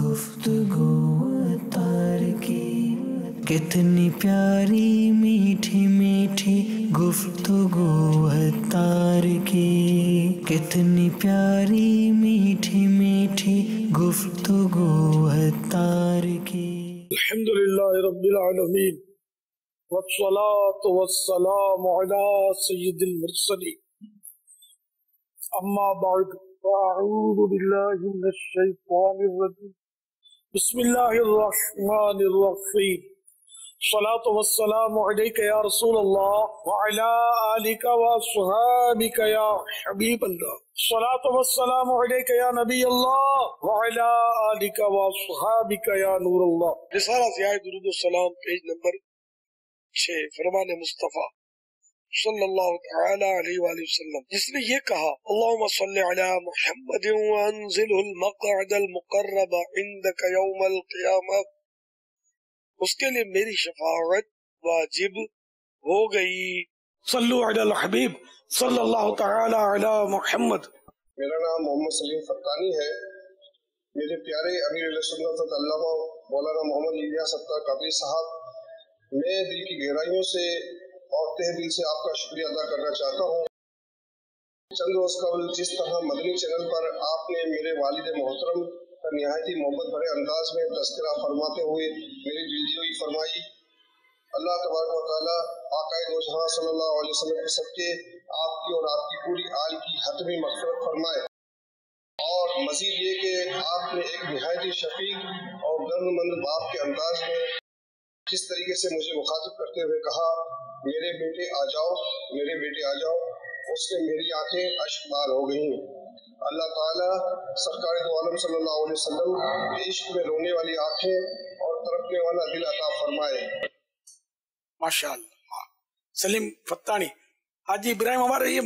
گفتگو تار کی، کتنی پیاری میٹھی میٹھی گفتگو تار کی، کتنی پیاری میٹھی میٹھی گفتگو تار کی۔ الحمدللہ رب العالمین والصلاة والسلام علی سید المرسلین، اما بعد فاعوذ باللہ من الشیطان الرجیم، بسم اللہ الرحمن الرحیم، الصلاة والسلام علیک یا رسول اللہ وعلی آلک واصحابک یا حبیب اللہ، الصلاة والسلام علیک یا نبی اللہ وعلی آلک واصحابک یا نور اللہ۔ رسالہ ضیاء درود السلام پیج نمبر 6، فرمان مصطفیٰ صلی اللہ تعالی علیہ وآلہ وسلم، جس نے یہ کہا اللہم صلی علی محمد وانزلہ المقعد المقرب عندک یوم القیامہ، اس کے لیے میری شفاعت واجب ہو گئی۔ صلو علی الحبیب صلی اللہ تعالی علی محمد۔ میرا نام محمد سلیم فتانی ہے۔ میرے پیارے امیر اہل سنت علامہ مولانا محمد الیاس ستار قادری صاحب، میں دل کی گہرائیوں سے اور تہ دل سے آپ کا شکریہ ادا کرنا چاہتا ہوں۔ چند روز قبل جس طرح مدنی چینل پر آپ نے میرے والد محترم کا نہایت ہی محبت بھرے انداز میں تذکرہ فرماتے ہوئے میری دلجوئی فرمائی، اللہ تبارک و تعالیٰ آقائے دو جہاں صلی اللہ علیہ وسلم کے صدقے آپ کی اور آپ کی پوری آل کی حتمی مغفرت فرمائے، اور مزید یہ کہ آپ نے ایک نہایت ہی شفیق اور دردمند باپ کے انداز میں جس طریقے سے مجھے مخاطب کرتے ہوئے کہا میرے بیٹے آ جاؤ، میرے بیٹے آ جاؤ، اس سے میری آنکھیں اشک بار ہو گئیں۔ اللہ تعالیٰ سرکار دو عالم صلی اللہ علیہ وسلم کے عشق میں رونے والی آنکھیں اور تڑپنے والا دل عطا فرمائے۔ ماشاءاللہ۔ سلیم فتانی حاجی ابراہیم ہمارے یہ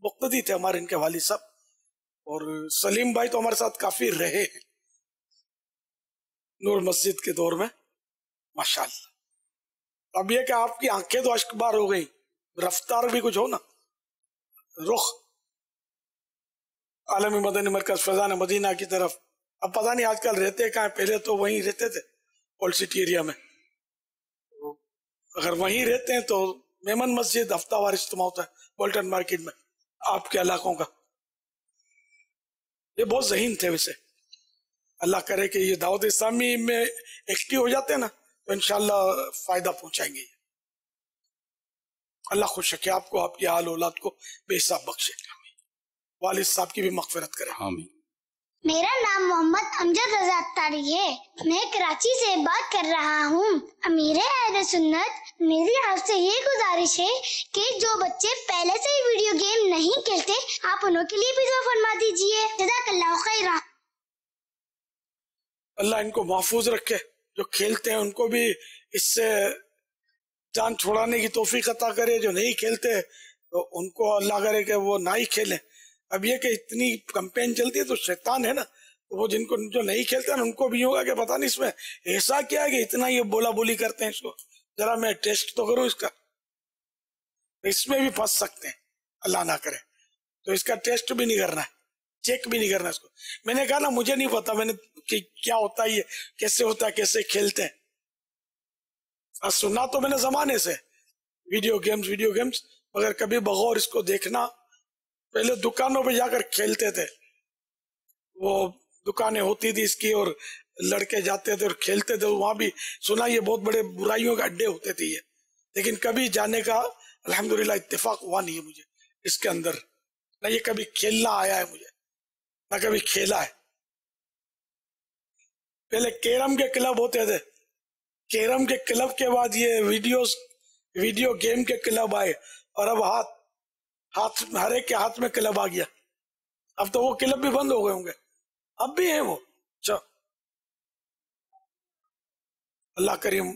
مقتدی تھے، ہمارے ان کے والد صاحب، اور سلیم بھائی تو ہمارے ساتھ کافی رہے ہیں نور مسجد کے دور میں، ماشاءاللہ۔ اب یہ کہ آپ کی آنکھیں تو اشک بار ہو گئی، رفتار بھی کچھ ہو نا، رخ عالمی مدنی مرکز فیضان مدینہ کی طرف، اب پتہ نہیں آج کل رہتے کہاں، پہلے تو وہیں رہتے تھے اولڈ سٹی ایریا میں، اگر وہیں رہتے ہیں تو میمن مسجد ہفتہ وار اجتماع ہوتا ہے بولٹن مارکیٹ میں آپ کے علاقوں کا۔ یہ بہت ذہین تھے ویسے، اللہ کرے کہ یہ دعوت اسلامی میں ایکٹیو ہو جاتے ہیں نا تو انشاءاللہ فائدہ پہنچائیں گے۔ اللہ خوش رکھے آپ کو، آپ کی آل اولاد کو بے حساب بخشے، والد صاحب کی بھی مغفرت کرے، آمین۔ میرا نام محمد امجد رضا اتاری ہے، میں کراچی سے بات کر رہا ہوں۔ امیر اہل سنت، میری آپ سے یہ گزارش ہے کہ جو بچے پہلے سے ہی ویڈیو گیم نہیں کھیلتے آپ انہوں کے لیے بھی دعا فرما دیجیے، جزاک اللہ خیرا۔ اللہ ان کو محفوظ رکھے، جو کھیلتے ہیں ان کو بھی اس سے جان چھوڑانے کی توفیق عطا کرے، جو نہیں کھیلتے تو ان کو اللہ کرے کہ وہ نہ ہی کھیلیں۔ اب یہ کہ اتنی کمپین چلتی ہے تو شیطان ہے نا، وہ جن کو جو نہیں کھیلتے ہیں ان کو بھی ہوگا کہ پتہ نہیں اس میں ایسا کیا ہے کہ اتنا یہ بولا بولی کرتے ہیں، اس کو ذرا میں ٹیسٹ تو کروں اس کا، اس میں بھی پھنس سکتے ہیں، اللہ نہ کرے تو اس کا ٹیسٹ بھی نہیں کرنا ہے، چیک بھی نہیں کرنا اس کو۔ میں نے کہا نا مجھے نہیں پتا میں نے کہ کیا ہوتا ہے، یہ کیسے ہوتا ہے، کیسے کھیلتے ہیں، سنا تو میں نے زمانے سے ویڈیو گیمز، مگر کبھی بغور اس کو دیکھنا۔ پہلے دکانوں پہ جا کر کھیلتے تھے، وہ دکانیں ہوتی تھی اس کی اور لڑکے جاتے تھے اور کھیلتے تھے، وہاں بھی سنا یہ بہت بڑے برائیوں کے اڈے ہوتے تھے یہ، لیکن کبھی جانے کا الحمدللہ اتفاق ہوا نہیں ہے مجھے اس کے اندر، نہ یہ کبھی کھیلنا آیا ہے مجھے، نہ کبھی کھیلا ہے۔ پہلے کیرم کے کلب ہوتے تھے، کیرم کے کلب کے بعد یہ ویڈیو گیم کے کلب آئے، اور اب ہر ایک کے ہاتھ میں کلب آ گیا۔ اب تو وہ کلب بھی بند ہو گئے ہوں گے، اب بھی ہیں وہ۔ اللہ کریم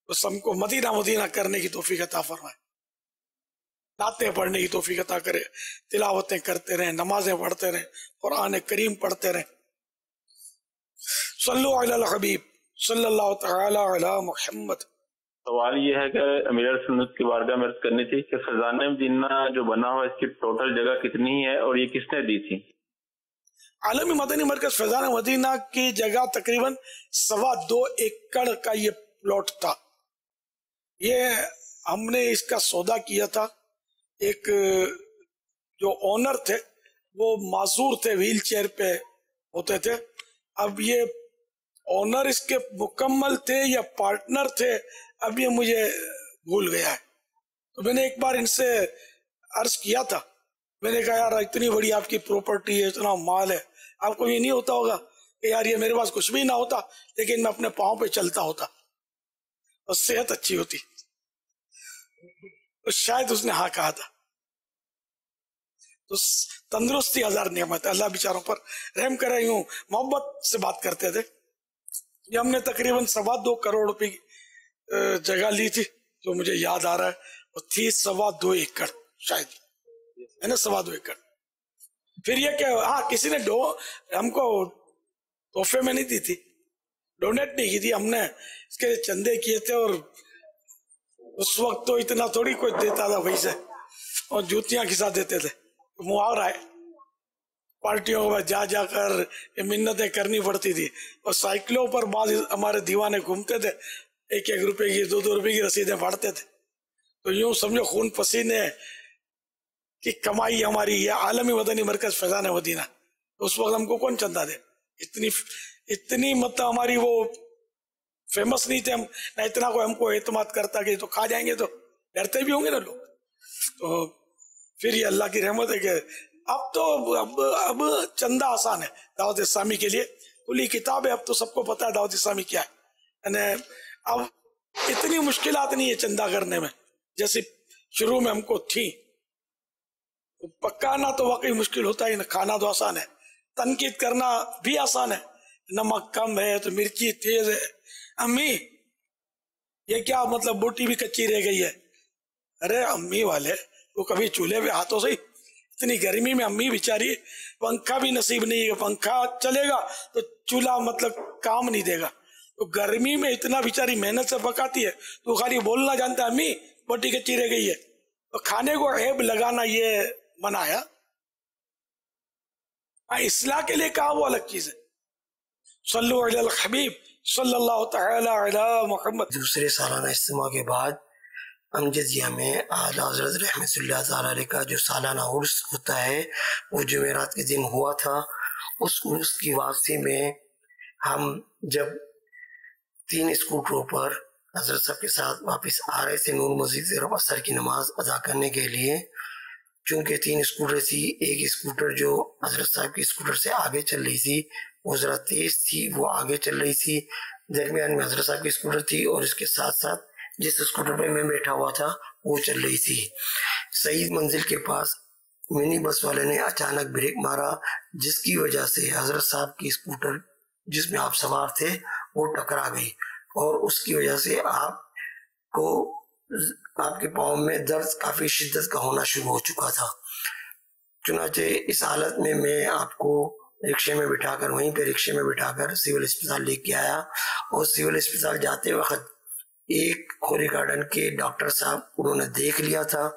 اس ہم کو مدینہ کرنے کی توفیق عطا فرمائے، نعتیں پڑھنے کی توفیق عطا کرے، تلاوتیں کرتے رہیں، نمازیں پڑھتے رہیں، قرآن کریم پڑھتے رہیں۔ صلو علی الحبیب صلی اللہ تعالی علی محمد۔ سوال یہ ہے کہ امیر سنت کی بارگاہ میں عرض کرنی تھی کہ فیضان مدینہ جو بنا ہوا اس کی ٹوٹل جگہ کتنی ہے اور یہ کس نے دی تھی؟ عالمی مدنی مرکز فیضان مدینہ کی جگہ تقریباً 2.25 ایکڑ کا یہ پلاٹ تھا. یہ ہم نے اس کا سودا کیا تھا. ایک جو اونر تھے وہ معذور تھے, ویل چیئر پہ ہوتے تھے. اب یہ اونر اس کے مکمل تھے یا پارٹنر تھے, اب یہ مجھے بھول گیا ہے. تو میں نے ایک بار ان سے عرض کیا تھا, میں نے کہا یار اتنی بڑی آپ کی پراپرٹی ہے, اتنا مال ہے, آپ کو یہ نہیں ہوتا ہوگا کہ یار یہ میرے پاس کچھ بھی نہ ہوتا لیکن میں اپنے پاؤں پہ چلتا ہوتا اور صحت اچھی ہوتی, تو شاید اس نے ہاں کہا تھا. تو تندرستی ہزار نعمت ہے, اللہ بیچاروں پر رحم کرے. یوں محبت سے بات کرتے تھے. یہ ہم نے تقریباً 2.25 کروڑ روپے کی جگہ لی تھی, جو مجھے یاد آ رہا ہے, اور تھی 2.25 ایکڑ شاید, ہے نا, 2.25 ایکڑ. پھر یہ کہ ہاں کسی نے ہم کو تحفے میں نہیں دی تھی, ڈونیٹ نہیں کی تھی, ہم نے اس کے چندے کیے تھے. اور اس وقت تو اتنا تھوڑی کوئی دیتا تھا ویسے, اور جوتیاں کھسا دیتے تھے. محاورہ ہے, پارٹیوں میں جا جا کر یہ منتیں کرنی پڑتی تھی, اور سائیکلوں پر بعض ہمارے دیوانے گھومتے تھے, 1-1 روپے کی 2-2 روپے کی رسیدیں پھاڑتے تھے. تو یوں سمجھو خون پسینے کی کمائی ہماری یہ عالمی مدنی مرکز فیضان مدینہ. اس وقت ہم کو کون چندہ دے, اتنی مطلب ہماری وہ فیمس نہیں تھے ہم, نہ اتنا کوئی ہم کو اعتماد کرتا کہ تو کھا جائیں گے, تو ڈرتے بھی ہوں گے نا لوگ. تو پھر یہ اللہ کی رحمت ہے کہ اب چندہ آسان ہے دعوت اسلامی کے لیے, کھلی کتاب ہے. اب تو سب کو پتا ہے دعوت اسلامی کیا ہے, یعنی اب اتنی مشکلات نہیں ہے چندہ کرنے میں جیسے شروع میں ہم کو تھی. پکانا تو واقعی مشکل ہوتا ہی, کھانا تو آسان ہے, تنقید کرنا بھی آسان ہے. نمک کم ہے تو مرچی تیز ہے, امی یہ کیا مطلب بوٹی بھی کچی رہ گئی ہے. ارے امی والے وہ کبھی چولہے پہ ہاتھوں سے, اتنی گرمی میں امی بیچاری, پنکھا بھی نصیب نہیں ہے, پنکھا چلے گا تو چولہا مطلب کام نہیں دے گا. تو گرمی میں اتنا بیچاری محنت سے پکاتی ہے, تو خالی بولنا جانتا ہے امی بوٹی کچی رہ گئی ہے. تو کھانے کو عیب لگانا یہ منایا, اصلاح کے لیے کہا وہ الگ چیز ہے. صلو علی الحبیب صلی اللہ تعالی علی محمد. دوسرے سالانہ اجتماع کے بعد امجدیہ میں اعلیٰ حضرت رحمۃ اللہ تعالی علیہ کا جو سالانہ عرس ہوتا ہے وہ جمعرات کے دن ہوا تھا. اس عرس کی واپسی میں ہم جب 3 اسکوٹروں پر حضرت صاحب کے ساتھ واپس آ رہے تھے نور مسجد سے عصر کی نماز ادا کرنے کے لیے, چونکہ 3 اسکوٹر تھی, ایک اسکوٹر جو حضرت صاحب کی اسکوٹر سے آگے چل رہی تھی وہ ذرا تیز تھی, وہ آگے چل رہی تھی, درمیان میں حضرت صاحب کی اسکوٹر تھی, اور اس کے ساتھ ساتھ جس اسکوٹر پہ میں بیٹھا ہوا تھا وہ چل رہی تھی. سعید منزل کے پاس منی بس والے نے اچانک بریک مارا, جس کی وجہ سے حضرت صاحب کی اسکوٹر جس میں آپ سوار تھے وہ ٹکرا گئی, اور اس کی وجہ سے آپ کے پاؤں میں درد کافی شدت کا ہونا شروع ہو چکا تھا. چنانچہ اس حالت میں آپ کو رکشے میں بٹھا کر, وہیں پہ رکشے میں بٹھا کر سول اسپتال لے کے آیا. اور سول اسپتال جاتے وقت ایک خوری گارڈن کے ڈاکٹر صاحب انہوں نے دیکھ لیا تھا,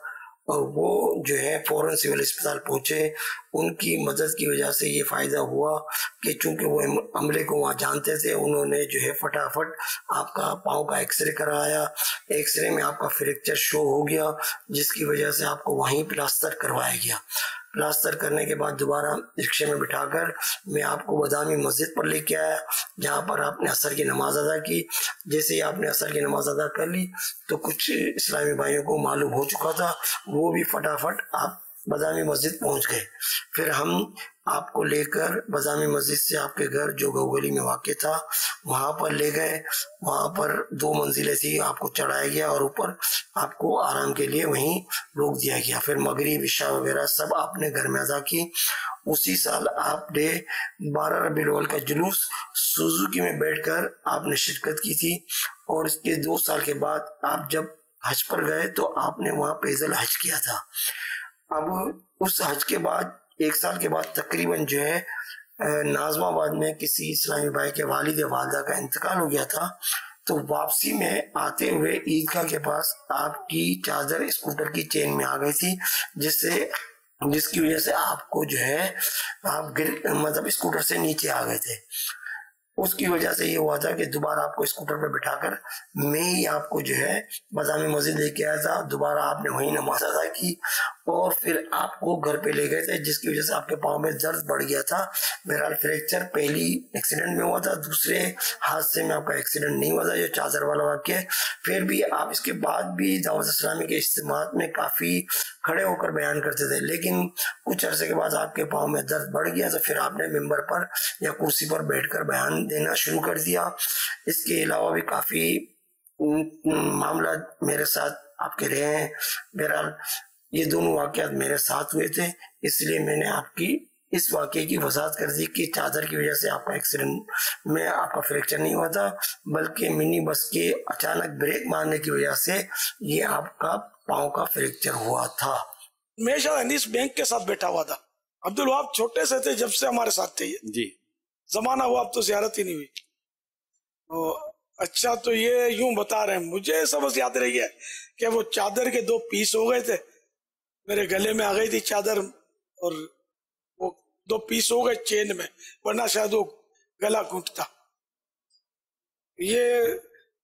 اور وہ جو ہے فوراً سول اسپتال پہنچے. ان کی مدد کی وجہ سے یہ فائدہ ہوا کہ چونکہ وہ عملے کو وہاں جانتے تھے, انہوں نے جو ہے فٹافٹ آپ کا پاؤں کا ایکس رے کرایا. ایکس رے میں آپ کا فریکچر شو ہو گیا, جس کی وجہ سے آپ کو وہیں پلاسٹر کروایا گیا. پلاسٹر کرنے کے بعد دوبارہ رکشے میں بٹھا کر میں آپ کو بدامی مسجد پر لے کے آیا, جہاں پر آپ نے عصر کی نماز ادا کی. جیسے ہی آپ نے عصر کی نماز ادا کر لی تو کچھ اسلامی بھائیوں کو معلوم ہو چکا تھا, وہ بھی فٹافٹ آپ بدامی مسجد پہنچ گئے. پھر ہم آپ کو لے کر بدامی مسجد سے آپ کے گھر جو گوگلی میں واقع تھا وہاں پر لے گئے. وہاں پر 2 منزلیں تھی, آپ کو چڑھایا گیا اور اوپر آپ کو آرام کے لیے وہیں روک دیا گیا. پھر مغرب عشاء وغیرہ سب آپ نے گھر میں ادا کی. اسی سال آپ نے 12 ربیع الاول کا جلوس سوزوکی میں بیٹھ کر آپ نے شرکت کی تھی, اور اس کے 2 سال کے بعد آپ جب حج پر گئے تو آپ نے وہاں پیدل حج کیا تھا. اب اس حج کے بعد 1 سال کے بعد تقریباً جو ہے ناظم آباد میں کسی اسلامی بھائی کے والد والدہ کا انتقال ہو گیا تھا. تو واپسی میں آتے ہوئے عیدگاہ کے پاس آپ کی چادر اسکوٹر کی چین میں آ گئی تھی, جس سے جس کی وجہ سے آپ کو جو ہے آپ مطلب اسکوٹر سے نیچے آ گئے تھے. اس کی وجہ سے یہ ہوا تھا کہ دوبارہ آپ کو اسکوٹر پہ بٹھا کر میں ہی آپ کو جو ہے بازار مسجد لے کے آیا تھا. دوبارہ آپ نے وہیں نماز ادا کی اور پھر آپ کو گھر پہ لے گئے تھے، جس کی وجہ سے آپ کے پاؤں میں درد بڑھ گیا تھا. بہرحال فریکچر پہلی ایکسیڈنٹ میں ہوا تھا، دوسرے حادثے میں آپ کا ایکسیڈنٹ نہیں ہوا تھا، یہ چادر والا واقعہ ہے. پھر بھی آپ اس کے بعد بھی دعوت اسلامی کے اجتماعات میں کافی کھڑے ہو کر بیان کرتے تھے، لیکن کچھ عرصے کے بعد آپ کے پاؤں میں درد بڑھ گیا تو پھر آپ نے ممبر پر یا کرسی پر بیٹھ کر بیان دینا شروع کر دیا. اس کے علاوہ بھی کافی معاملات میرے ساتھ آپ کے رہے ہیں. بہرحال یہ دونوں واقعات میرے ساتھ ہوئے تھے، اس لیے میں نے آپ کی اس واقعے کی وضاحت کر دی کہ چادر کی وجہ سے آپ کا ایکسیڈنٹ میں آپ کا فریکچر نہیں ہوا تھا، بلکہ منی بس کے اچانک بریک مارنے کی وجہ سے یہ آپ کا پاؤں کا فریکچر ہوا تھا. میں شاید انیس بینک کے ساتھ بیٹھا ہوا تھا. عبدالوہاب چھوٹے سے تھے جب سے ہمارے ساتھ تھے، جی زمانہ ہوا اب تو زیارت ہی نہیں ہوئی. اچھا تو یہ یوں بتا رہے ہیں، مجھے سب یاد رہ گیا کہ وہ چادر کے 2 پیس ہو گئے تھے، میرے گلے میں آ گئی تھی چادر اور وہ 2 پیس ہو گئے چین میں، ورنہ شاید وہ گلا گھونٹتا. یہ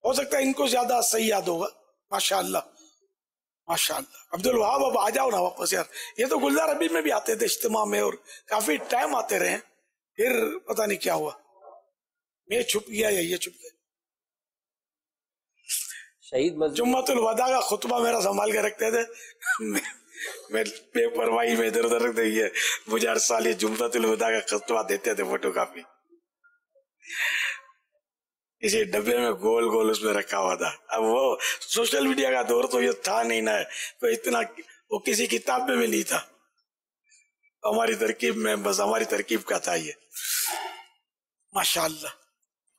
ہو سکتا ہے ان کو زیادہ صحیح یاد ہوگا. ماشاء اللہ ماشاء اللہ. عبدالوہاب اب آ جاؤ نا واپس یار. یہ تو گلزار ابھی میں بھی آتے تھے اجتماع میں اور کافی ٹائم آتے رہے، پھر پتہ نہیں کیا ہوا، میں چھپ گیا یا یہ چھپ گیا. شہید جمعۃ الوداع کا خطبہ میرا سنبھال کے رکھتے تھے، میں بے پرواہی میں ادھر ادھر رکھ دیں. مجھے ہر سال یہ جمعۃ الوداع کا خطبہ دیتے تھے فوٹو کاپی، اسی ڈبے میں گول گول اس میں رکھا ہوا تھا. اب وہ سوشل میڈیا کا دور تو یہ تھا نہیں نا، کوئی اتنا وہ کسی کتاب میں بھی نہیں تھا. ہماری ترکیب میں بس ہماری ترکیب کا تھا یہ. ماشاء اللہ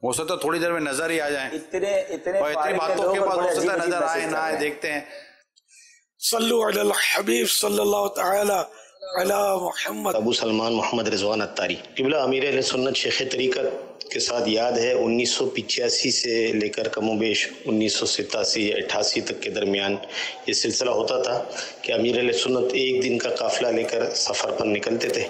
ہو سکتا ہے تھوڑی دیر میں نظر ہی آ جائیں، اتنے اور اتنی باتوں کے بعد ہو سکتا ہے نظر آئے نہ آئے، دیکھتے ہیں. صلو علی الحبیب صلی اللہ تعالی علی محمد. ابو سلمان محمد رضوان اتاری قبلہ امیر اہل سنت شیخ طریقت کے ساتھ یاد ہے 1985 سے لے کر کم و بیش 1987-88 تک کے درمیان یہ سلسلہ ہوتا تھا کہ امیر اہل سنت ایک دن کا قافلہ لے کر سفر پر نکلتے تھے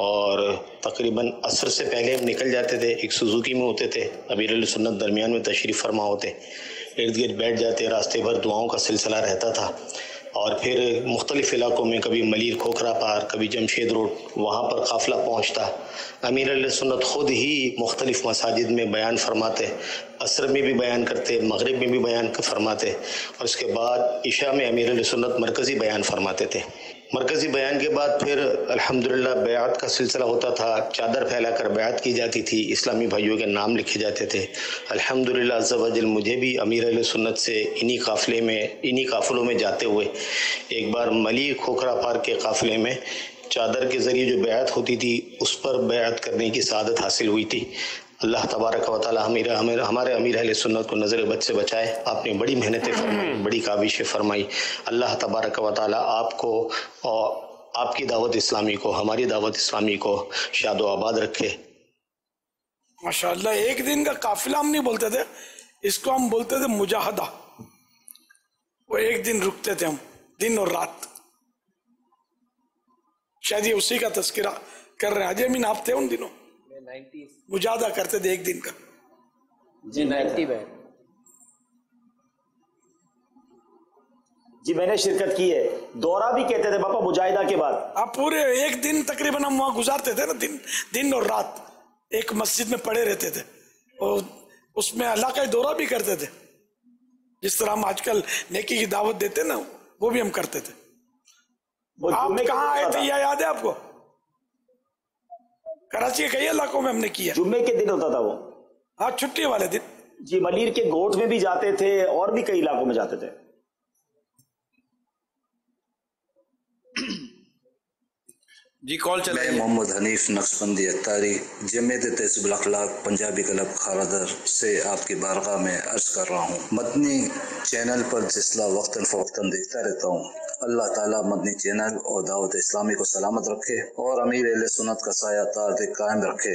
اور تقریباً عصر سے پہلے ہم نکل جاتے تھے. ایک سوزوکی میں ہوتے تھے، امیر اہل سنت درمیان میں تشریف فرما ہوتے، ارد گرد بیٹھ جاتے، راستے بھر دعاؤں کا سلسلہ رہتا تھا. اور پھر مختلف علاقوں میں کبھی ملیر کھوکھرا پار، کبھی جمشید روڈ، وہاں پر قافلہ پہنچتا. امیر علیہ سنت خود ہی مختلف مساجد میں بیان فرماتے، عصر میں بھی بیان کرتے، مغرب میں بھی بیان فرماتے، اور اس کے بعد عشاء میں امیر علیہ سنت مرکزی بیان فرماتے تھے. مرکزی بیان کے بعد پھر الحمدللہ بیعت کا سلسلہ ہوتا تھا، چادر پھیلا کر بیعت کی جاتی تھی، اسلامی بھائیوں کے نام لکھے جاتے تھے. الحمدللہ عز و جل مجھے بھی امیر اہل سنت سے انہی قافلوں میں جاتے ہوئے ایک بار ملی کھوکھرا پار کے قافلے میں چادر کے ذریعے جو بیعت ہوتی تھی اس پر بیعت کرنے کی سعادت حاصل ہوئی تھی. اللہ تبارک و تعالی ہمارے امیر اہل سنت کو نظر بد سے بچائے. آپ نے بڑی محنتیں فرمائی، بڑی کاوشیں فرمائی. اللہ تبارک و تعالی آپ کو اور آپ کی دعوت اسلامی کو، ہماری دعوت اسلامی کو شاد و آباد رکھے. ماشاءاللہ. ایک دن کا قافلہ ہم نہیں بولتے تھے، اس کو ہم بولتے تھے مجاہدہ. وہ ایک دن رکتے تھے ہم، دن اور رات. شاید یہ اسی کا تذکرہ کر رہے ہیں. اجے امین آپ تھے ان دنوں؟ مجاہدہ کرتے تھے ایک دن کا. جی 90 میں جی میں نے شرکت کی ہے. دورہ بھی کہتے تھے باپا مجاہدہ کے بعد. آپ پورے ایک دن تقریباً ہم وہاں گزارتے تھے نا، دن اور رات ایک مسجد میں پڑے رہتے تھے اور اس میں اللہ کا دورہ بھی کرتے تھے. جس طرح ہم آج کل نیکی کی دعوت دیتے نا، وہ بھی ہم کرتے تھے. آپ کہاں آئے تھے یہ یاد ہے آپ کو؟ کراچی کے کئی علاقوں میں ہم نے کیا. جمعے کے دن ہوتا تھا وہ. ہاں چھٹی والے دن. جی ملیر کے گوٹ میں بھی جاتے تھے اور بھی کئی علاقوں میں جاتے تھے. جی کال چلے. میں محمد حنیف نقشبندی اتاری جمعیت تہذیب الاخلاق پنجابی کلب خارادر سے آپ کی بارگاہ میں عرض کر رہا ہوں. مدنی چینل پر جسلا وقتاً فوقتاً دیکھتا رہتا ہوں. اللہ تعالیٰ مدنی چینل اور دعوت اسلامی کو سلامت رکھے اور امیر اہل سنت کا سایہ تار قائم رکھے.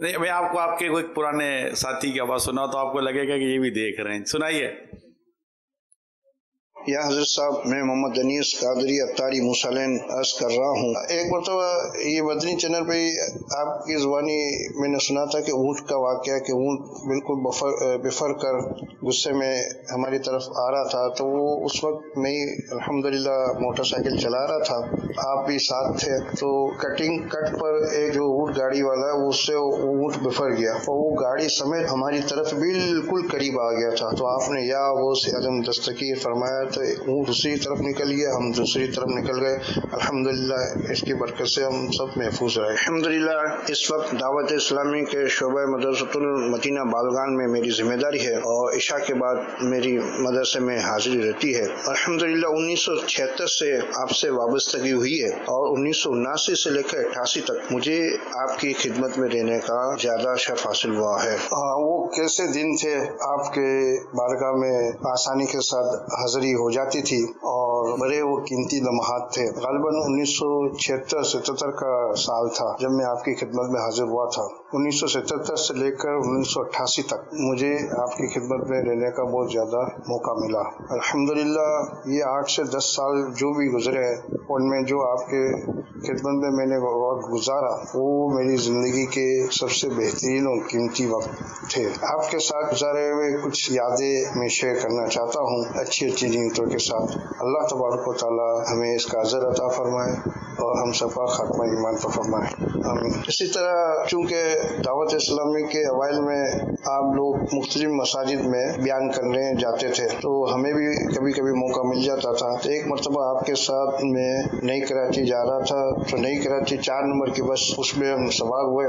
نہیں میں آپ کو آپ کے کوئی پرانے ساتھی کی آواز سنا تو آپ کو لگے گا کہ یہ بھی دیکھ رہے ہیں. سنائیے. یا حضرت صاحب میں محمد انیس قادری اتاری موسالین عرض کر رہا ہوں. ایک مرتبہ یہ مدنی چینل پہ آپ کی زبانی میں نے سنا تھا کہ اونٹ کا واقعہ کہ اونٹ بالکل بفر کر غصے میں ہماری طرف آ رہا تھا. تو وہ اس وقت میں الحمدللہ موٹر سائیکل چلا رہا تھا, آپ بھی ساتھ تھے. تو کٹ پر ایک جو اونٹ گاڑی والا ہے اس سے اونٹ بفر گیا اور وہ گاڑی سمیت ہماری طرف بالکل قریب آ گیا تھا. تو آپ نے یا وہ عدم دستگیر فرمایا تو اونٹ دوسری طرف نکل گیا, ہم دوسری طرف نکل گئے. الحمدللہ اس کی برکت سے ہم سب محفوظ رہے. الحمدللہ اس وقت دعوت اسلامی کے شعبہ مدرسۃ المدینہ بالغان میں میری ذمہ داری ہے اور عشاء کے بعد میری مدرسے میں حاضری رہتی ہے. الحمدللہ 1976 سے آپ سے وابستگی ہوئی ہے اور 1979 سے لے کر 88 تک مجھے آپ کی خدمت میں رہنے کا زیادہ شرف حاصل ہوا ہے. وہ کیسے دن تھے آپ کے بارگاہ میں آسانی کے ساتھ حاضری ہو جاتی تھی اور بڑے وہ قیمتی لمحات تھے. غالباً 1976-77 کا سال تھا جب میں آپ کی خدمت میں حاضر ہوا تھا. 1977 سے لے کر 1988 تک مجھے آپ کی خدمت میں رہنے کا بہت زیادہ موقع ملا. الحمدللہ یہ 8 سے 10 سال جو بھی گزرے ان میں جو آپ کے خدمت میں نے وقت گزارا وہ میری زندگی کے سب سے بہترین اور قیمتی وقت تھے. آپ کے ساتھ گزارے ہوئے کچھ یادیں میں شیئر کرنا چاہتا ہوں اچھی نیتوں کے ساتھ. اللہ تبارک و تعالی ہمیں اس کا اجر عطا فرمائے اور ہم سب کا خاتمہ ایمان پر فرمائے. آمین. اسی طرح چونکہ دعوت اسلامی کے اوائل میں آپ لوگ مختلف مساجد میں بیان کرنے جاتے تھے تو ہمیں بھی کبھی کبھی موقع مل جاتا تھا. تو ایک مرتبہ آپ کے ساتھ میں نئی کراچی جا رہا تھا تو نئی کراچی 4 نمبر کی بس اس میں ہم سوار ہوئے.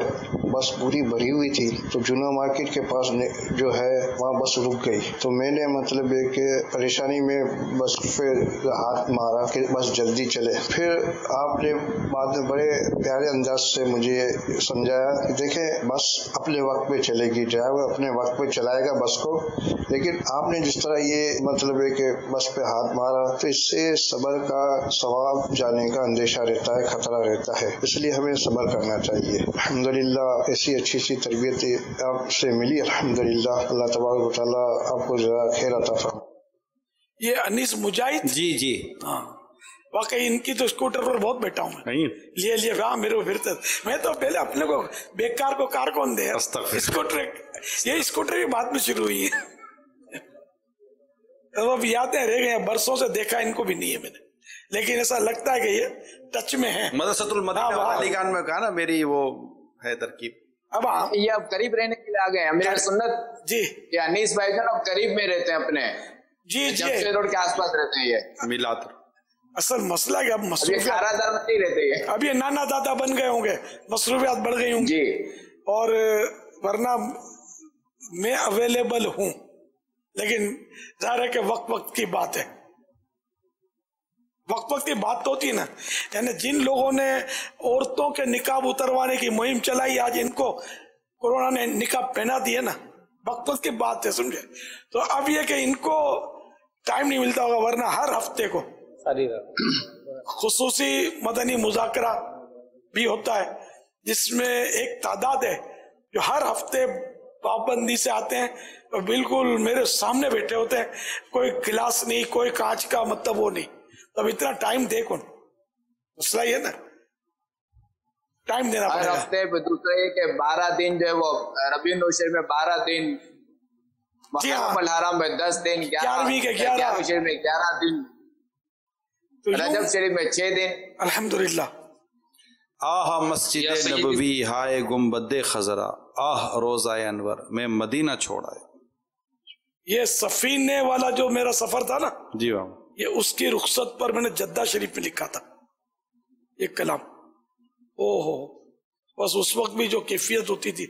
بس پوری بھری ہوئی تھی تو جنا مارکیٹ کے پاس جو ہے وہاں بس رک گئی. تو میں نے مطلب ہے کہ پریشانی میں بس پہ ہاتھ مارا کہ بس جلدی چلے. پھر آپ نے بعد میں بڑے پیارے انداز سے مجھے سمجھایا کہ دیکھیں بس اپنے وقت پہ چلے گی, ڈرائیور اپنے وقت پہ چلائے گا بس کو, لیکن آپ نے جس طرح یہ مطلب ہے کہ بس پہ ہاتھ مارا تو اس سے صبر کا ثواب جانے کا اندیشہ رہتا ہے, خطرہ رہتا ہے. اس لیے ہمیں صبر کرنا چاہیے. الحمدللہ ایسی اچھی تربیت آپ سے ملی. الحمدللہ اللہ تبارک و تعالیٰ آپ کو ذرا خیر عطا فرمائے. یہ انیس مجاہد جی ہاں واقعی ان کی تو اسکوٹر پر بہت بیٹھا ہوں میں, لیے وہاں میرے کو پھرتا. میں تو پہلے اپنے کو بیکار کو کار کون دے, اسکوٹر یہ اسکوٹر کی بات میں شروع ہوئی ہے. وہ بھی یادیں رہ گئے ہیں, برسوں سے دیکھا ان کو بھی نہیں ہے میں نے, لیکن ایسا لگتا ہے کہ یہ ٹچ میں ہے. مدرسۃ المدینہ علیگان میں کہا نا میری وہ ہے ترکیب. اب یہ اب قریب رہنے کے لیے آ گئے امیر سنت جی. یہ انیس بھائی جان اب قریب میں رہتے ہیں اپنے جی جمشید روڈ کے آس پاس رہتے ہیں. یہ میلاد اصل مسئلہ کیا اب مصروفیات نہیں رہتے ہیں. اب یہ نانا دادا بن گئے ہوں گے, مصروفیات بڑھ گئی ہوں جی, اور ورنہ میں اویلیبل ہوں, لیکن ظاہر ہے کہ وقت کی بات ہے. وقت کی بات تو ہوتی ہے نا, یعنی جن لوگوں نے عورتوں کے نقاب اتروانے کی مہم چلائی آج ان کو کورونا نے نقاب پہنا دیا نا, وقت کی بات ہے سمجھے. تو اب یہ کہ ان کو ٹائم نہیں ملتا ہوگا, ورنہ ہر ہفتے کو خصوصی مدنی مذاکرہ بھی ہوتا ہے جس میں ایک تعداد ہے جو ہر ہفتے پابندی سے آتے ہیں اور بالکل میرے سامنے بیٹھے ہوتے ہیں, کوئی گلاس نہیں, کوئی کانچ کا مطلب وہ نہیں. اب اتنا ٹائم دے کون, مسئلہ یہ نا ٹائم دینا پڑے گا. ہر ہفتے دوسرے یہ کہ 12 دن جو ہے وہ ربیع الاول میں 12 دن, محرم الحرام میں 10 دن, 11ویں کے 11 میں 11 دن, رجب شریف میں 6 دن. الحمدللہ. آہ مسجد نبوی ہائے گنبد خضرا, آہ روزہ انور میں مدینہ چھوڑا ہے. یہ سفینے والا جو میرا سفر تھا نا جی بابا, یہ اس کی رخصت پر میں نے جدہ شریف میں لکھا تھا ایک کلام. اوہو بس اس وقت بھی جو کیفیت ہوتی تھی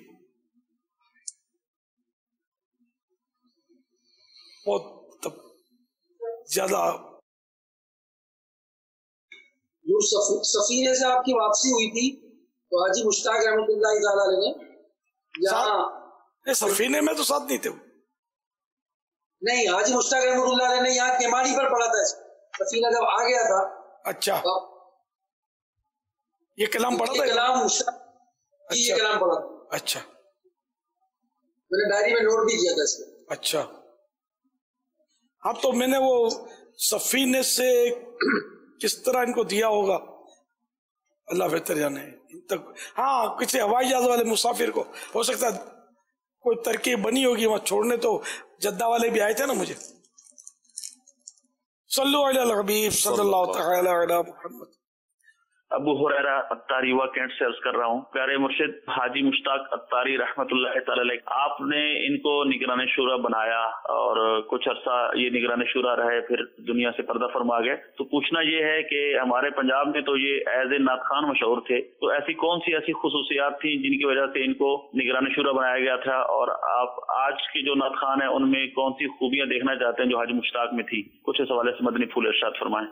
بہت زیادہ. جو سفینے سے آپ کی واپسی ہوئی تھی تو حاجی مشتاق رحمۃ اللہ تعالی علیہ نے یہاں سفینے میں تو ساتھ نہیں تھے وہ, نہیں حاجی مشتاق رحمۃ اللہ علیہ نے یہاں کیماڑی پر پڑھا تھا سفینہ جب آ گیا تھا. اچھا یہ کلام پڑھا تھا, کلام مشتاق یہ کلام پڑھا. اچھا, میں نے ڈائری میں نوٹ بھی کیا تھا اس کو. اچھا ہاں, تو میں نے وہ سفینے سے کس طرح ان کو دیا ہوگا اللہ بہتر جانے تک. ہاں کسی ہوائی جہاز والے مسافر کو ہو سکتا ہے کوئی ترکیب بنی ہوگی وہاں چھوڑنے, تو جدہ والے بھی آئے تھے نا مجھے. صلو علی الحبیب صلی اللہ تعالی علی محمد. ابو ہریرہ اتاری ہوا کینٹ سے عرض کر رہا ہوں. پیارے مرشد حاجی مشتاق اتاری رحمۃ اللہ تعالی علیہ, آپ نے ان کو نگران شورا بنایا اور کچھ عرصہ یہ نگران شورا رہے, پھر دنیا سے پردہ فرما گئے. تو پوچھنا یہ ہے کہ ہمارے پنجاب میں تو یہ ایز اے نعت خوان مشہور تھے, تو ایسی کون سی ایسی خصوصیات تھیں جن کی وجہ سے ان کو نگران شورا بنایا گیا تھا, اور آپ آج کے جو نعت خوان ہیں ان میں کون سی خوبیاں دیکھنا چاہتے ہیں جو حاجی مشتاق میں تھی؟ کچھ اس حوالے سے مدنی پھول ارشاد فرمائیں.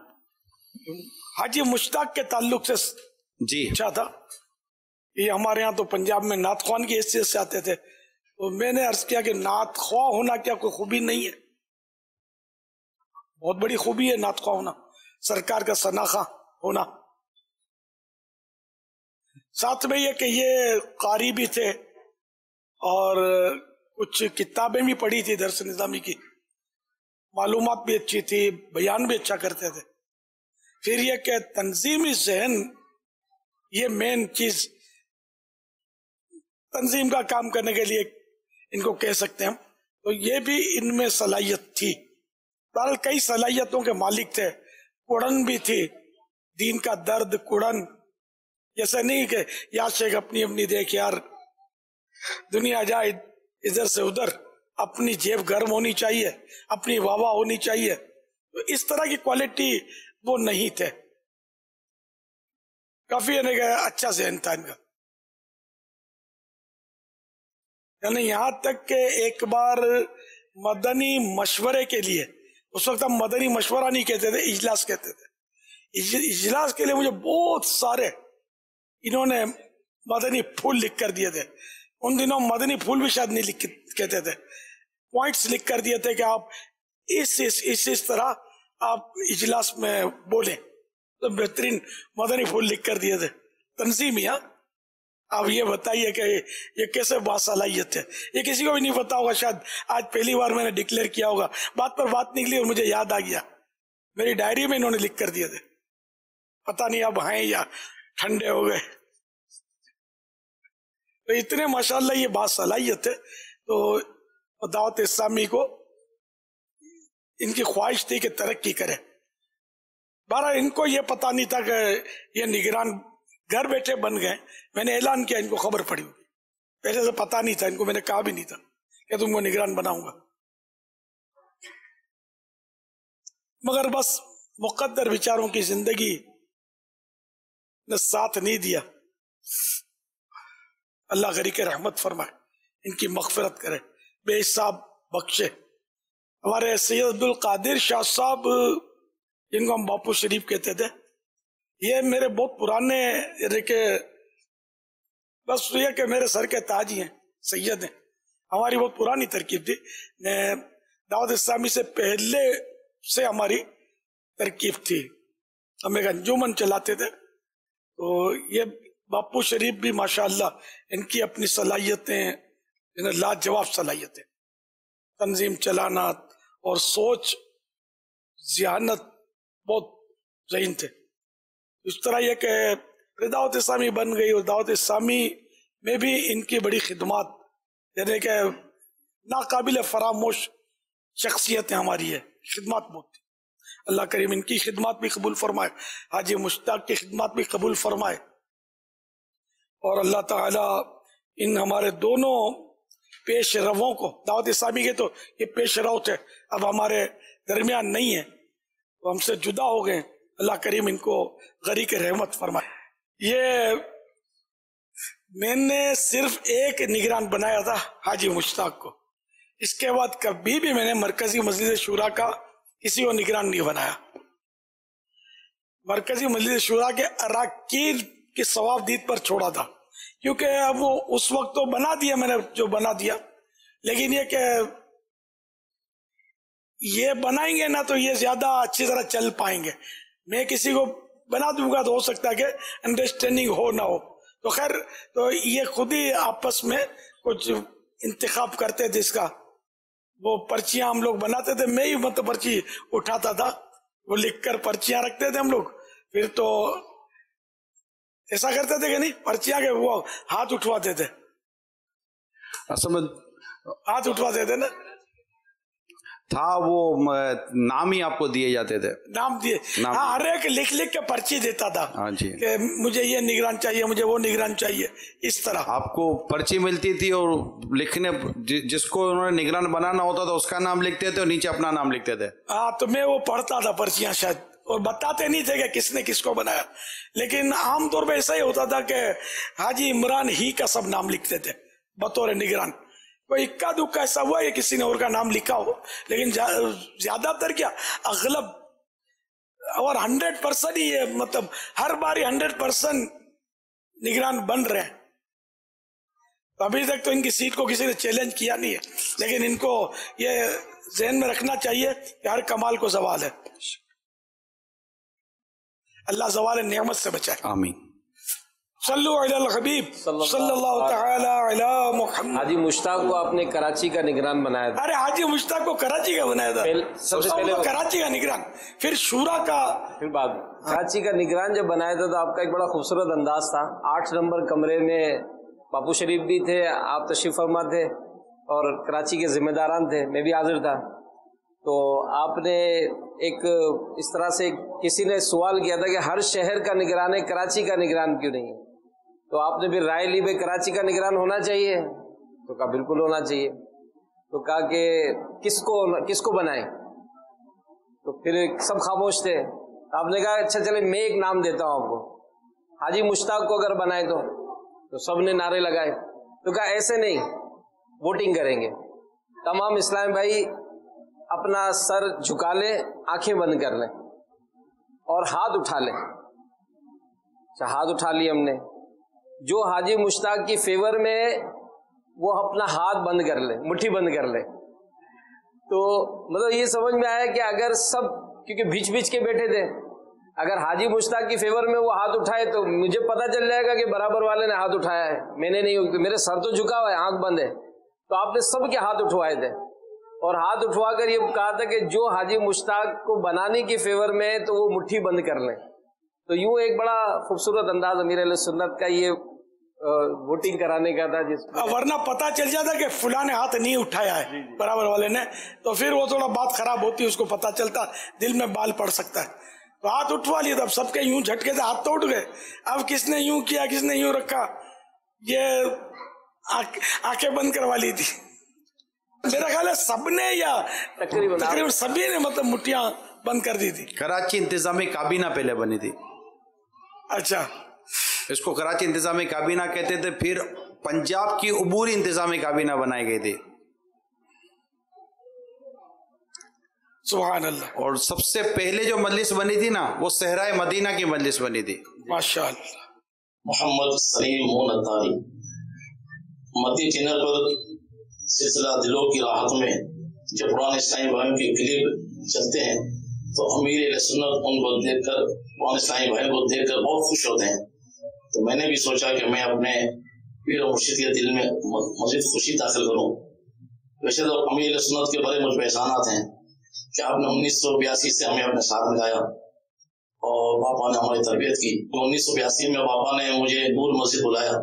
حاجی مشتاق کے تعلق سے جی اچھا تھا, یہ ہمارے ہاں تو پنجاب میں نعت خوان کی حیثیت سے آتے تھے, تو میں نے عرض کیا کہ نعت خواہ ہونا کیا کوئی خوبی نہیں ہے؟ بہت بڑی خوبی ہے نعت خواہ ہونا, سرکار کا ثناخواہ ہونا. ساتھ میں یہ کہ یہ قاری بھی تھے اور کچھ کتابیں بھی پڑھی تھی درس نظامی کی, معلومات بھی اچھی تھی, بیان بھی اچھا کرتے تھے. پھر یہ کہ تنظیمی ذہن, یہ مین چیز تنظیم کا کام کرنے کے لیے ان کو کہہ سکتے ہیں ہم, تو یہ بھی ان میں صلاحیت تھی. بہرحال کئی صلاحیتوں کے مالک تھے, کڑن بھی تھی, دین کا درد کڑن, جیسا نہیں کہ یا شیخ اپنی اپنی دیکھ یار دنیا جائے ادھر سے ادھر, اپنی جیب گرم ہونی چاہیے, اپنی واہ واہ ہونی چاہیے. تو اس طرح کی کوالٹی وہ نہیں تھے. کافی اچھا ذہن تھا ان کا. یعنی یہاں تک کہ ایک بار مدنی مشورے کے لیے, اس وقت ہم مدنی مشورہ نہیں کہتے تھے, اجلاس کہتے تھے, اجلاس کے لیے مجھے بہت سارے انہوں نے مدنی پھول لکھ کر دیے تھے. ان دنوں مدنی پھول بھی شاید نہیں کہتے تھے, پوائنٹس لکھ کر دیے تھے کہ آپ اس طرح آپ اجلاس میں بولیں, تو بہترین مدنی پھول لکھ کر دیے تھے. تنظیمی, ہاں آپ یہ بتائیے کہ یہ کیسے باصلاحیت ہے, یہ کسی کو بھی نہیں پتا ہوگا. شاید آج پہلی بار میں نے ڈکلیئر کیا ہوگا, بات پر بات نکلی اور مجھے یاد آ گیا, میری ڈائری میں انہوں نے لکھ کر دیے تھے. پتہ نہیں اب ہیں یا ٹھنڈے ہو گئے. تو اتنے ماشاءاللہ یہ باصلاحیت ہے. تو دعوت اسلامی کو ان کی خواہش تھی کہ ترقی کرے. بہرحال ان کو یہ پتہ نہیں تھا کہ یہ نگران گھر بیٹھے بن گئے. میں نے اعلان کیا, ان کو خبر پڑی ہوگی, پہلے سے پتہ نہیں تھا ان کو, میں نے کہا بھی نہیں تھا کہ تم کو نگران بناؤں گا. مگر بس مقدر بیچاروں کی زندگی نے ساتھ نہیں دیا. اللہ غریق رحمت فرمائے, ان کی مغفرت کرے, بے حساب بخشے. ہمارے سید عبد القادر شاہ صاحب, جن کو ہم باپو شریف کہتے تھے, یہ میرے بہت پرانے کہ بس یہ کہ میرے سر کے تاج ہی ہیں, سید ہیں. ہماری بہت پرانی ترکیب تھی, دعوت اسلامی سے پہلے سے ہماری ترکیب تھی. ہم ایک انجمن چلاتے تھے. تو یہ باپو شریف بھی ماشاءاللہ ان کی اپنی صلاحیتیں, لاجواب صلاحیتیں, تنظیم چلانا اور سوچ ذہانت بہت ذہین تھے. اس طرح یہ کہ دعوت اسلامی بن گئی, اور دعوت اسلامی میں بھی ان کی بڑی خدمات, یعنی کہ ناقابل فراموش شخصیتیں ہماری ہے, خدمات بہت تھی. اللہ کریم ان کی خدمات بھی قبول فرمائے, حاجی مشتاق کی خدمات بھی قبول فرمائے, اور اللہ تعالی ان ہمارے دونوں پیش رووں کو, دعوت اسلامی کے تو یہ پیش رو تھے, اب ہمارے درمیان نہیں ہیں, وہ ہم سے جدا ہو گئے. اللہ کریم ان کو غریق رحمت فرمائے. یہ میں نے صرف ایک نگران بنایا تھا حاجی مشتاق کو, اس کے بعد کبھی بھی میں نے مرکزی مجلس شورا کا کسی کو نگران نہیں بنایا. مرکزی مجلس شورا کے اراکین کی ثوابدید پر چھوڑا تھا, کیونکہ اب وہ اس وقت تو بنا دیا میں نے جو بنا دیا, لیکن یہ کہ یہ بنائیں گے نا تو یہ زیادہ اچھی طرح چل پائیں گے. میں کسی کو بنا دوں گا تو ہو سکتا ہے کہ انڈرسٹینڈنگ ہو نہ ہو, تو خیر تو یہ خود ہی آپس میں کچھ انتخاب کرتے تھے اس کا. وہ پرچیاں ہم لوگ بناتے تھے, میں ہی مطلب پرچی اٹھاتا تھا, وہ لکھ کر پرچیاں رکھتے تھے ہم لوگ. پھر تو ایسا کرتے تھے کہ نہیں, پرچیاں کے وہ ہاتھ اٹھواتے تھے, ہاتھ اٹھواتے تھے نا, تھا وہ نام ہی آپ کو دیے جاتے تھے, نام دیے. ہاں, ہر ایک لکھ لکھ کے پرچی دیتا تھا. ہاں جی, کہ مجھے یہ نگران چاہیے, مجھے وہ نگران چاہیے, اس طرح آپ کو پرچی ملتی تھی اور لکھنے جس کو انہوں نے نگران بنانا ہوتا تھا اس کا نام لکھتے تھے اور نیچے اپنا نام لکھتے تھے. ہاں, تو میں وہ پڑھتا تھا پرچیاں شاید, اور بتاتے نہیں تھے کہ کس نے کس کو بنایا, لیکن عام طور پہ ایسا ہی ہوتا تھا کہ حاجی عمران ہی کا سب نام لکھتے تھے بطور نگران. کوئی اکا دکا ایسا ہوا کہ کسی نے اور کا نام لکھا ہو, لیکن زیادہ تر کیا اغلب اور 100% ہی یہ مطلب ہر باری 100% نگران بن رہے ہیں. ابھی تک تو ان کی سیٹ کو کسی نے چیلنج کیا نہیں ہے, لیکن ان کو یہ ذہن میں رکھنا چاہیے کہ ہر کمال کو زوال ہے. اللہ زوال نعمت سے بچائے, آمین. صلو علی الحبیب صلی اللہ تعالی علی محمد. حاجی مشتاق کو آپ نے کراچی کا نگران بنایا تھا. ارے حاجی مشتاق کو کراچی کا بنایا تھا, سب سے پہلے کراچی کا نگران, پھر شورا کا, پھر بعد کراچی کا نگران جب بنایا تھا تو آپ کا ایک بڑا خوبصورت انداز تھا. 8 نمبر کمرے میں باپو شریف بھی تھے, آپ تشریف فرما تھے, اور کراچی کے ذمہ داران تھے, میں بھی حاضر تھا. تو آپ نے ایک اس طرح سے کسی نے سوال کیا تھا کہ ہر شہر کا نگران ہے, کراچی کا نگران کیوں نہیں ہے؟ تو آپ نے پھر رائے لی بھائی کراچی کا نگران ہونا چاہیے, تو کہا بالکل ہونا چاہیے. تو کہا کہ کس کو بنائیں؟ تو پھر سب خاموش تھے. آپ نے کہا اچھا چلے میں ایک نام دیتا ہوں آپ کو, حاجی مشتاق کو اگر بنائے تو سب نے نعرے لگائے. تو کہا ایسے نہیں, ووٹنگ کریں گے. تمام اسلام بھائی اپنا سر جھکا لیں, آنکھیں بند کر لیں اور ہاتھ اٹھا لیں. اچھا, ہاتھ اٹھا لیے ہم نے. جو حاجی مشتاق کی فیور میں وہ اپنا ہاتھ بند کر لے, مٹھی بند کر لے. تو مطلب یہ سمجھ میں آیا کہ اگر سب, کیونکہ بھیچ کے بیٹھے تھے, اگر حاجی مشتاق کی فیور میں وہ ہاتھ اٹھائے تو مجھے پتا چل جائے گا کہ برابر والے نے ہاتھ اٹھایا ہے, میں نے نہیں, میرے سر تو جھکا ہوا ہے, آنکھ بند ہے. تو آپ نے سب کے ہاتھ اٹھوائے تھے, اور ہاتھ اٹھوا کر یہ کہا تھا کہ جو حاجی مشتاق کو بنانے کی فیور میں ہے تو وہ مٹھی بند کر لیں. تو یوں ایک بڑا خوبصورت انداز امیر علیہ سنت کا یہ ووٹنگ کرانے کا تھا, جس ورنہ پتا چل جاتا کہ فلاں نے ہاتھ نہیں اٹھایا ہے برابر والے نے, تو پھر وہ تھوڑا بات خراب ہوتی, اس کو پتا چلتا, دل میں بال پڑ سکتا ہے. تو ہاتھ اٹھوا لیے, تب سب کے یوں جھٹکے سے ہاتھ تو اٹھ گئے. اب کس نے یوں کیا, کس نے یوں رکھا, یہ آنکھیں بند کروا لی تھی. میرا خیال ہے سب نے یا تقریباً سبھی نے مطلب مٹھیاں بند کر دی تھی. کراچی انتظامی کابینہ پہلے بنی تھی. اچھا, اس کو کراچی انتظامی کابینہ کہتے تھے. پھر پنجاب کی عبوری انتظامی کابینہ بنائی گئی تھی. سبحان اللہ. اور سب سے پہلے جو مجلس بنی تھی نا, وہ صحرائے مدینہ کی مجلس بنی تھی. ماشاءاللہ. محمد سلیم مون اتاری, مدی چینل پر سلسلہ دلوں کی راحت میں جب قرآن اسلامی بھائیوں کے کلپ چلتے ہیں تو امیر علیہ سنت ان کو دیکھ کر, قرآن اسلامی بھائیوں کو دیکھ کر بہت خوش ہوتے ہیں. تو میں نے بھی سوچا کہ میں اپنے پیر و مرشد کے دل میں مزید خوشی داخل کروں. ویسے تو امیر علیہ سنت کے بڑے مجھ پہ احسانات ہیں کہ آپ نے 1982 سے ہمیں اپنے ساتھ ملایا اور پاپا نے ہماری تربیت کی. 1982 میں پاپا نے مجھے نور مسجد بلایا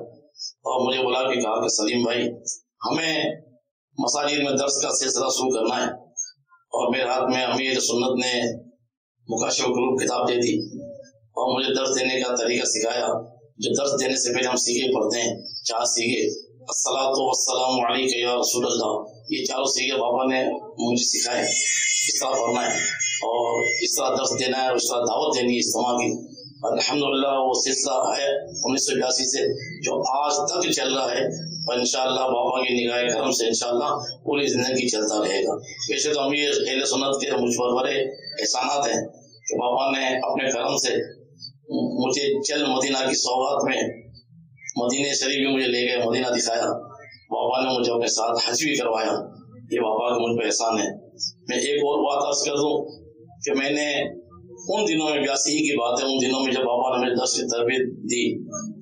اور مجھے بلا کے کہا کہ سلیم بھائی ہمیں مساجد میں درس کا سلسلہ شروع کرنا ہے. اور میرے ہاتھ میں امیر سنت نے مکاشف القلوب کتاب دے دی اور مجھے درس دینے کا طریقہ سکھایا, جو درس دینے سے پہلے ہم سیکھے پڑھتے ہیں, 4 سیکھے, الصلاۃ والسلام علیک یا رسول اللہ, یہ 4 سیکھے پاپا نے مجھے سکھائے اس طرح پڑھنا ہے اور اس طرح درس دینا ہے اور اس طرح دعوت دینی ہے اجتماع کی. الحمدللہ وہ سلسلہ ہے 1982 سے جو آج تک چل رہا ہے, اور انشاءاللہ بابا کی نگاہ کرم سے انشاءاللہ پوری زندگی چلتا رہے گا. ویسے تو امیر اہل سنت کے مجھ پر بڑے احسانات ہیں کہ بابا نے اپنے کرم سے مجھے چل مدینہ کی سوغات میں مدینہ شریف بھی مجھے لے گئے, مدینہ دکھایا. بابا نے مجھے اپنے ساتھ حج بھی کروایا, یہ بابا کا مجھ پہ احسان ہے. میں ایک اور بات عرض کر دوں کہ میں نے ان دنوں میں 82 کی بات ہے, ان دنوں میں جب بابا نے مجھے درس کی تربیت دی